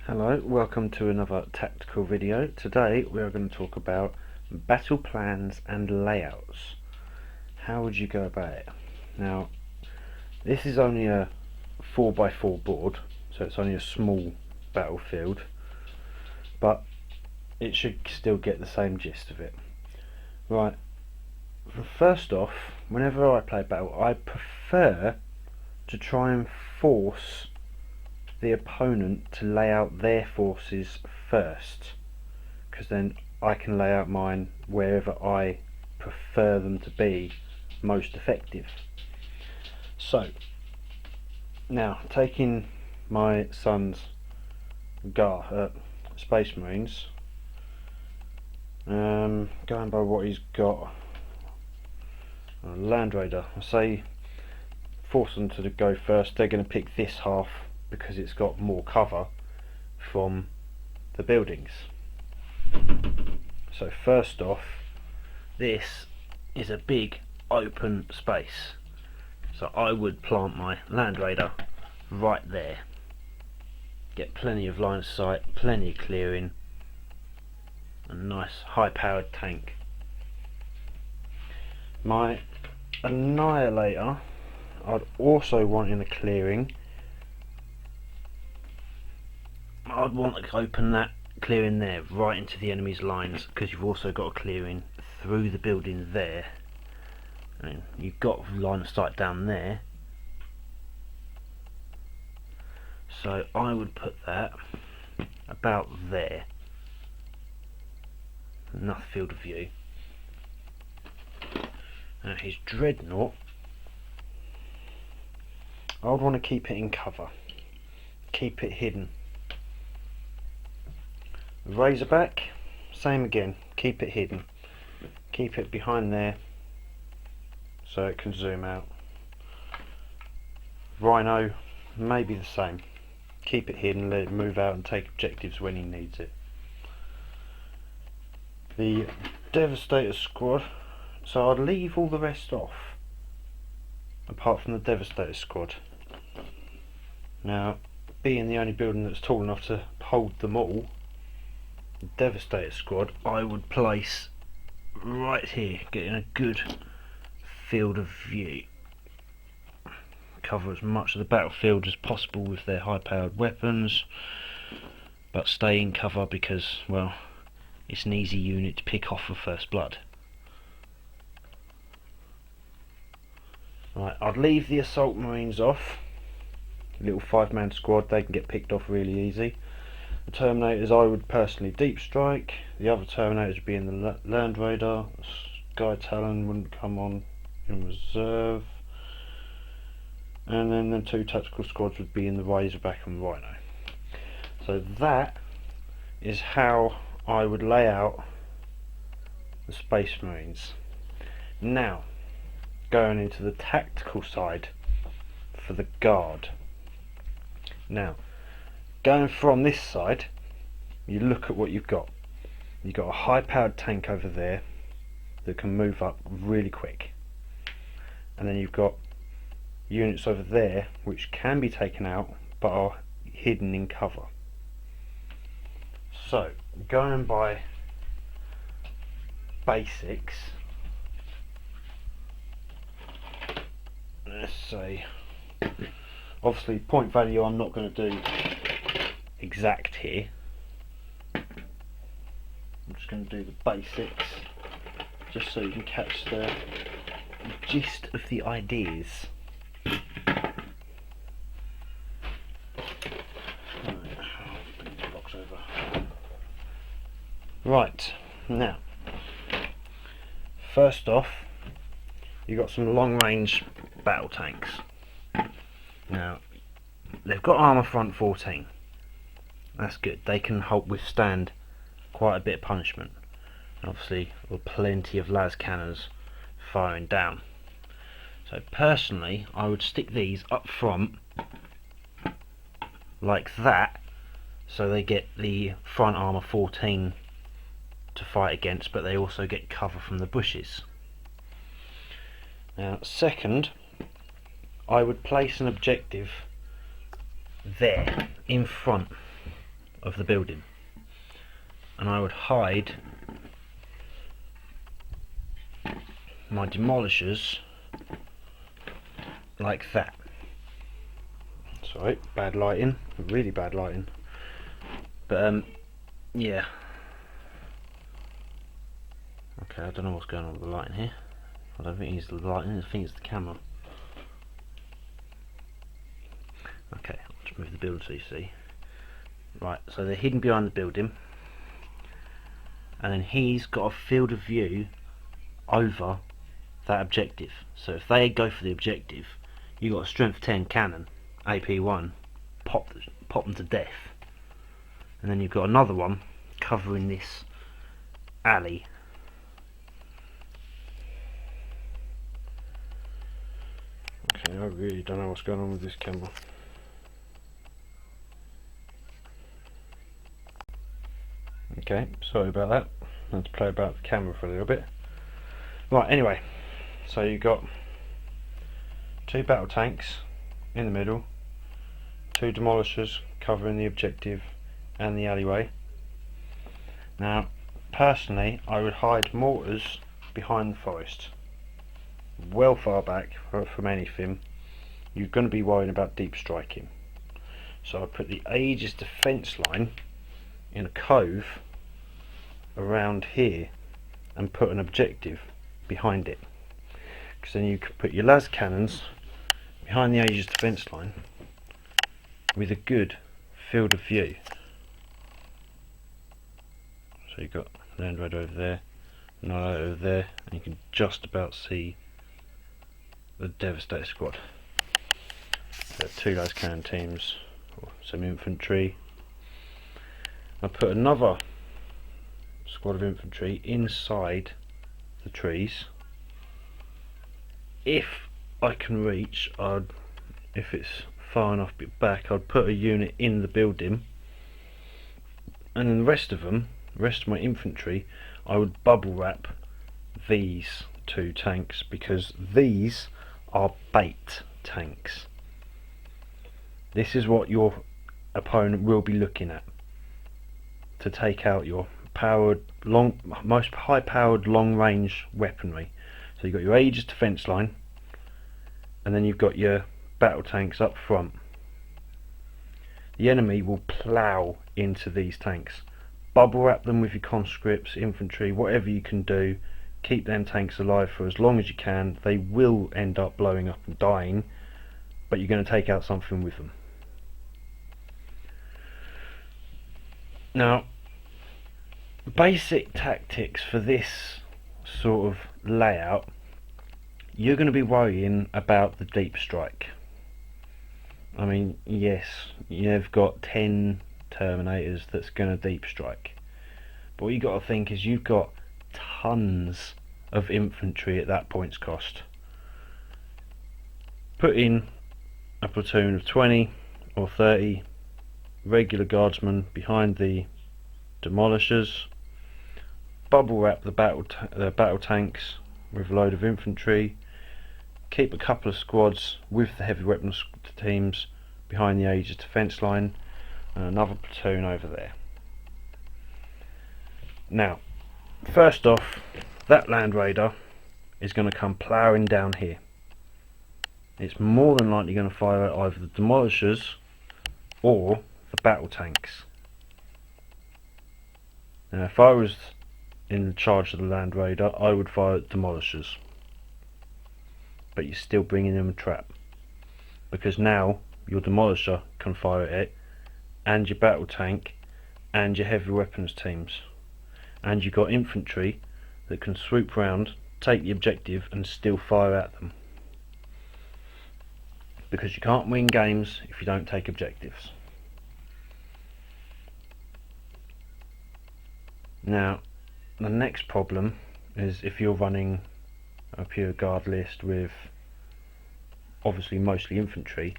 Hello, welcome to another tactical video. Today we are going to talk about battle plans and layouts. How would you go about it? Now, this is only a 4x4 board, so it's only a small battlefield, but it should still get the same gist of it. Right, first off, whenever I play battle, I prefer to try and force the opponent to lay out their forces first, because then I can lay out mine wherever I prefer them to be most effective. So now, taking my son's Space Marines, going by what he's got, Land Raider, I say force them to go first. They're going to pick this half because it's got more cover from the buildings. So first off, this is a big open space, so I would plant my Land Raider right there, get plenty of line of sight, plenty of clearing, a nice high powered tank. My Annihilator I'd also want in the clearing. I'd want to open that clearing there right into the enemy's lines, because you've also got a clearing through the building there, and you've got line of sight down there. So I would put that about there, enough field of view. Now his dreadnought, I would want to keep it in cover, keep it hidden. Razorback, same again, keep it hidden, keep it behind there so it can zoom out. Rhino, maybe the same, keep it hidden, let it move out and take objectives when he needs it. The Devastator squad, so I'd leave all the rest off apart from the Devastator squad. Now, being the only building that's tall enough to hold them all, the Devastator squad I would place right here, getting a good field of view. Cover as much of the battlefield as possible with their high powered weapons, but stay in cover because, well, it's an easy unit to pick off for first blood. Right, I'd leave the Assault Marines off, little 5-man squad, they can get picked off really easy. The Terminators I would personally deep strike, the other Terminators would be in the Land Raider, Sky Talon wouldn't come on in reserve, and then the 2 tactical squads would be in the Razorback and Rhino. So that is how I would lay out the Space Marines. Now, going into the tactical side for the Guard. Now, going from this side, you look at what you've got. You've got a high powered tank over there that can move up really quick, and then you've got units over there which can be taken out but are hidden in cover. So, going by basics, let's say, obviously point value I'm not going to do exact here, I'm just going to do the basics just so you can catch the gist of the ideas. Right, now, first off, you've got some long range battle tanks. Now, they've got armour front 14. That's good, they can withstand quite a bit of punishment. Obviously, with plenty of las cannons firing down. So personally, I would stick these up front like that, so they get the front armour 14 to fight against, but they also get cover from the bushes. Now, second, I would place an objective there in front of the building, and I would hide my demolishers like that. Sorry, bad lighting, really bad lighting, but yeah. Okay, I don't know what's going on with the lighting here. I don't think it's the lighting, I think it's the camera. Okay, I'll just move the building so you see. Right, so they're hidden behind the building, and then he's got a field of view over that objective. So if they go for the objective, you got a strength 10 cannon, AP1, pop them to death, and then you've got another one covering this alley. Okay, I really don't know what's going on with this camera. Okay, sorry about that. I had to play about the camera for a little bit. Right, anyway, so you've got 2 battle tanks in the middle, 2 demolishers covering the objective and the alleyway. Now, personally, I would hide mortars behind the forest, well far back from anything. You're going to be worrying about deep striking. So I put the Aegis defence line in a cove around here and put an objective behind it, because then you can put your las cannons behind the Aegis defence line with a good field of view. So you've got Land Raider over there, Nile over there, and you can just about see the Devastator squad. There are 2 las cannon teams, or some infantry. I put another squad of infantry inside the trees. If I can reach, if it's far enough back, I'd put a unit in the building, and then the rest of my infantry, I would bubble wrap these 2 tanks, because these are bait tanks. This is what your opponent will be looking at to take out your most high-powered long-range weaponry. So you've got your Aegis defence line, and then you've got your battle tanks up front. The enemy will plough into these tanks. Bubble wrap them with your conscripts, infantry, whatever you can do. Keep them tanks alive for as long as you can. They will end up blowing up and dying, but you're going to take out something with them. Now, basic tactics for this sort of layout, you're going to be worrying about the deep strike. I mean, yes, you've got 10 Terminators that's going to deep strike, but what you got to think is you've got tons of infantry at that point's cost. Put in a platoon of 20 or 30 regular guardsmen behind the demolishers, bubble wrap the battle tanks with a load of infantry, keep a couple of squads with the heavy weapons teams behind the Aegis defence line, and another platoon over there. Now, first off, that Land Raider is going to come ploughing down here. It's more than likely going to fire at either the demolishers or the battle tanks. Now, if I was in charge of the Land Raider, I would fire at demolishers, but you're still bringing them a trap, because now your demolisher can fire at it, and your battle tank, and your heavy weapons teams, and you've got infantry that can swoop round, take the objective, and still fire at them, because you can't win games if you don't take objectives. Now, the next problem is if you're running a pure guard list with obviously mostly infantry,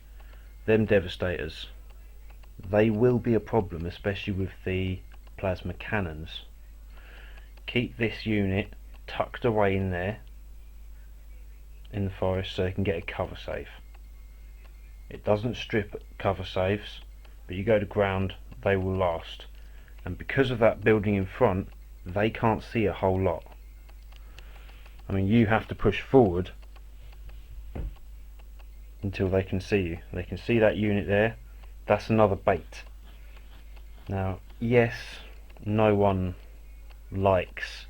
them Devastators, they will be a problem, especially with the plasma cannons. Keep this unit tucked away in there in the forest so they can get a cover save. It doesn't strip cover saves, but you go to ground, they will last. And because of that building in front, they can't see a whole lot. I mean, you have to push forward until they can see you. They can see that unit there. That's another bait. Now, yes, no one likes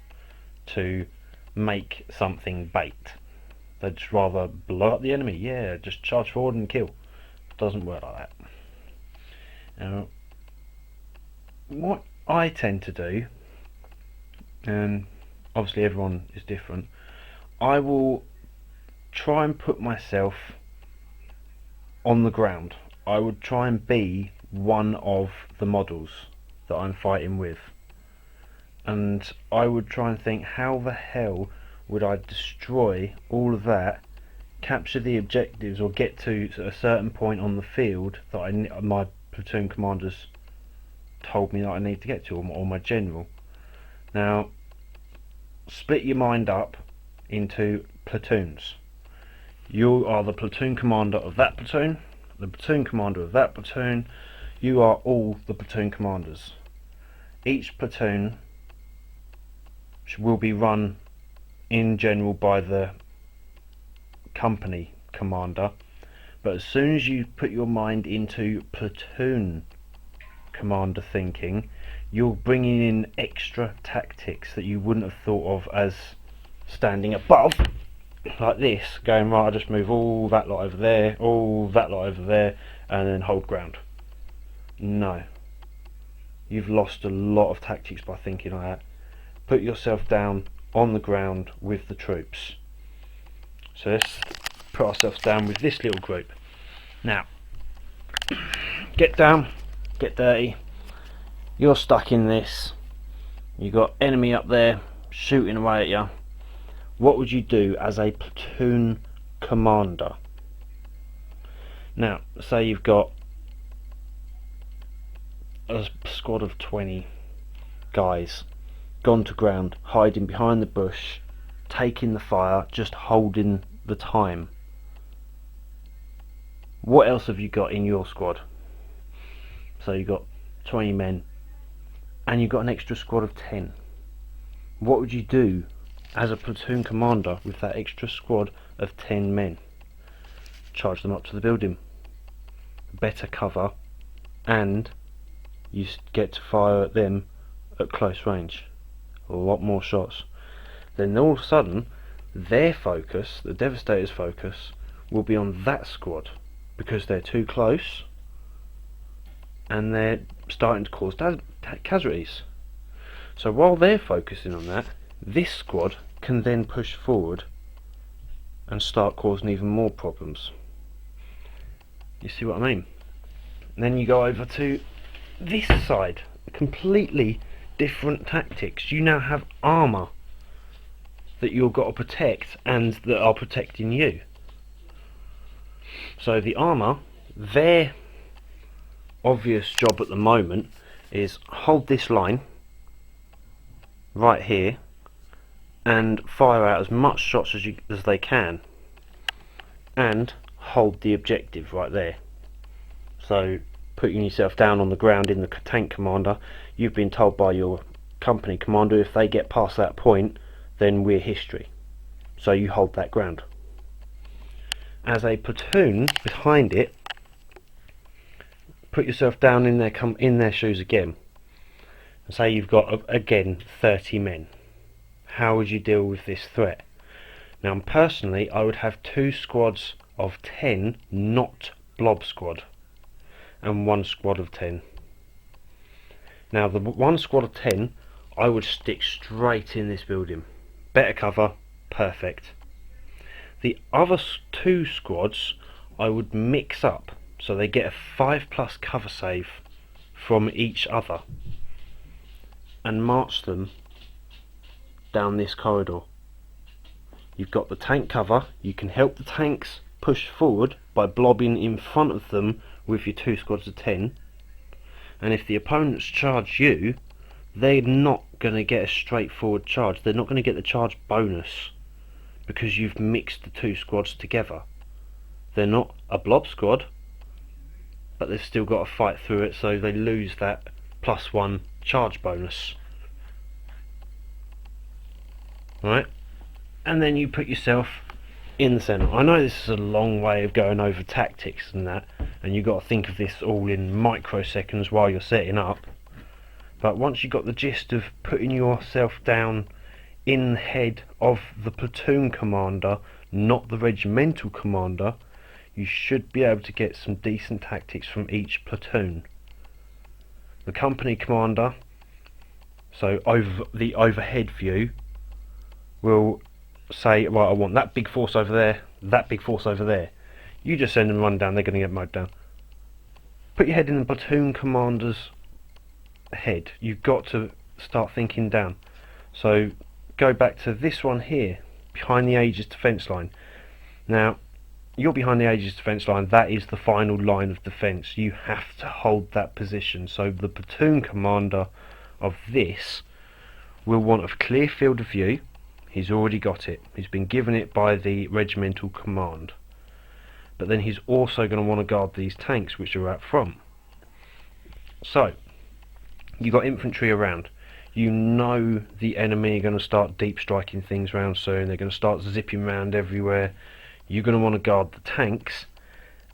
to make something bait. They'd just rather blow up the enemy. Yeah, just charge forward and kill. Doesn't work like that. Now, what I tend to do, and obviously everyone is different, I will try and put myself on the ground. I would try and be one of the models that I'm fighting with, and I would try and think, how the hell would I destroy all of that, capture the objectives, or get to a certain point on the field that my platoon commanders told me that I need to get to, or my general. Now, split your mind up into platoons. You are the platoon commander of that platoon, the platoon commander of that platoon. You are all the platoon commanders. Each platoon will be run in general by the company commander, but as soon as you put your mind into platoon commander thinking, you're bringing in extra tactics that you wouldn't have thought of as standing above like this, going, right, I'll just move all that lot over there, all that lot over there, and then hold ground. No, you've lost a lot of tactics by thinking like that. Put yourself down on the ground with the troops. So let's put ourselves down with this little group. Now, get down, get dirty. You're stuck in this. You've got enemy up there shooting away at you. What would you do as a platoon commander? Now, say you've got a squad of 20 guys gone to ground, hiding behind the bush, taking the fire, just holding the time. What else have you got in your squad? So you've got 20 men and you've got an extra squad of 10. What would you do as a platoon commander with that extra squad of 10 men? Charge them up to the building, better cover, and you get to fire at them at close range. A lot more shots. Then all of a sudden their focus, the Devastator's focus, will be on that squad because they're too close and they're starting to cause casualties. So while they're focusing on that, this squad can then push forward and start causing even more problems. You see what I mean? And then you go over to this side, completely different tactics. You now have armour that you've got to protect and that are protecting you. So the armour, their obvious job at the moment is hold this line right here and fire out as much shots as they can and hold the objective right there. So putting yourself down on the ground in the tank commander, you've been told by your company commander, if they get past that point, then we're history. So you hold that ground. As a platoon behind it, put yourself down in their shoes again. And say you've got again 30 men. How would you deal with this threat? Now personally, I would have 2 squads of 10, not blob squad, and 1 squad of 10. Now the 1 squad of 10, I would stick straight in this building. Better cover, perfect. The other 2 squads I would mix up so they get a 5+ cover save from each other and march them down this corridor. You've got the tank cover, you can help the tanks push forward by blobbing in front of them with your 2 squads of 10, and if the opponents charge you, they're not going to get a straightforward charge. They're not going to get the charge bonus because you've mixed the 2 squads together. They're not a blob squad, but they've still got to fight through it, so they lose that +1 charge bonus. Right, and then you put yourself in the centre. I know this is a long way of going over tactics and that, and you've got to think of this all in microseconds while you're setting up, but once you've got the gist of putting yourself down in the head of the platoon commander, not the regimental commander, you should be able to get some decent tactics from each platoon. The company commander, so over the overhead view, will say, right, I want that big force over there, that big force over there. You just send them run down, they're going to get mowed down. Put your head in the platoon commander's head. You've got to start thinking down. So go back to this one here, behind the Aegis defence line. Now, you're behind the Aegis defence line, that is the final line of defence. You have to hold that position. So the platoon commander of this will want a clear field of view. He's already got it. He's been given it by the regimental command. But then he's also going to want to guard these tanks which are out front. So, you've got infantry around. You know the enemy are going to start deep striking things around soon. They're going to start zipping around everywhere. You're going to want to guard the tanks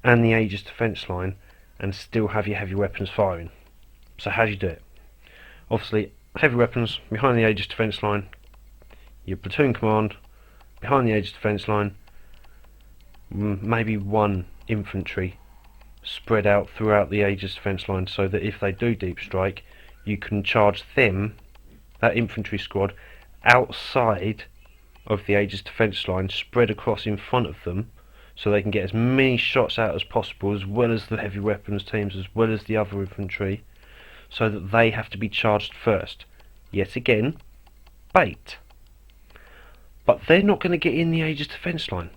and the Aegis defence line and still have your heavy weapons firing. So how do you do it? Obviously, heavy weapons behind the Aegis defence line, your platoon command behind the Aegis defence line, maybe one infantry spread out throughout the Aegis defence line, so that if they do deep strike, you can charge them, that infantry squad, outside of the Aegis defence line, spread across in front of them, so they can get as many shots out as possible, as well as the heavy weapons teams, as well as the other infantry, so that they have to be charged first. Yet again, bait. But they're not going to get in the Aegis defence line.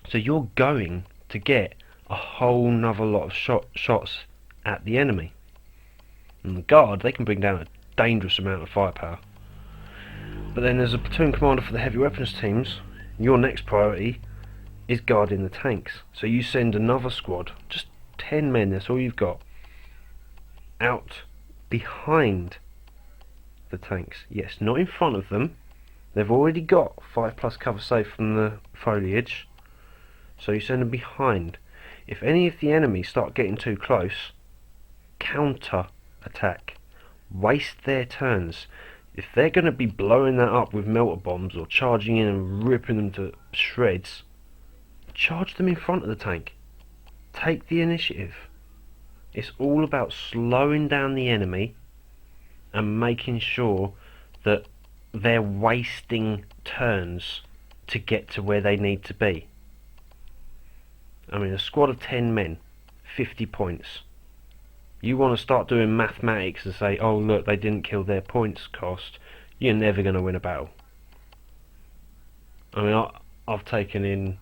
So you're going to get a whole nother lot of shots at the enemy. And the guard, they can bring down a dangerous amount of firepower. But then as a platoon commander for the heavy weapons teams, your next priority is guarding the tanks. So you send another squad, just 10 men, that's all you've got, out behind the tanks. Yes, not in front of them. They've already got 5+ cover safe from the foliage, so you send them behind. If any of the enemies start getting too close, counter attack. Waste their turns. If they're going to be blowing that up with melter bombs or charging in and ripping them to shreds, charge them in front of the tank. Take the initiative. It's all about slowing down the enemy and making sure that they're wasting turns to get to where they need to be. I mean, a squad of 10 men, 50 points. You want to start doing mathematics and say, oh look, they didn't kill their points cost, you're never going to win a battle. I mean, I've taken in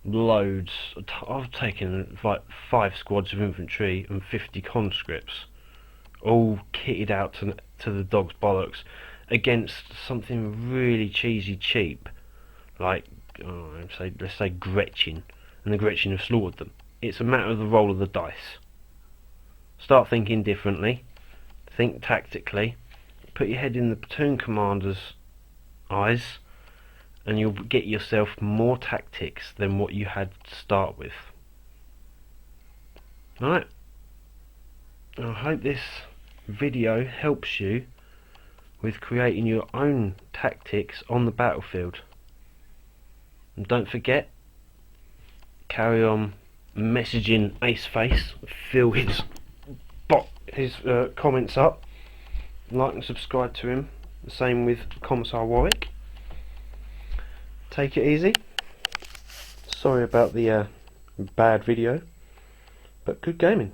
loads. I've taken like 5 squads of infantry and 50 conscripts, all kitted out to the dog's bollocks, against something really cheesy cheap, like let's say Gretchen, and the Gretchen have slaughtered them. It's a matter of the roll of the dice. Start thinking differently, think tactically, put your head in the platoon commander's eyes, and you'll get yourself more tactics than what you had to start with. Alright, I hope this video helps you with creating your own tactics on the battlefield. And don't forget, carry on messaging Aceface, fill his comments up, like and subscribe to him, the same with Commissar Warwick. Take it easy. Sorry about the bad video, but good gaming.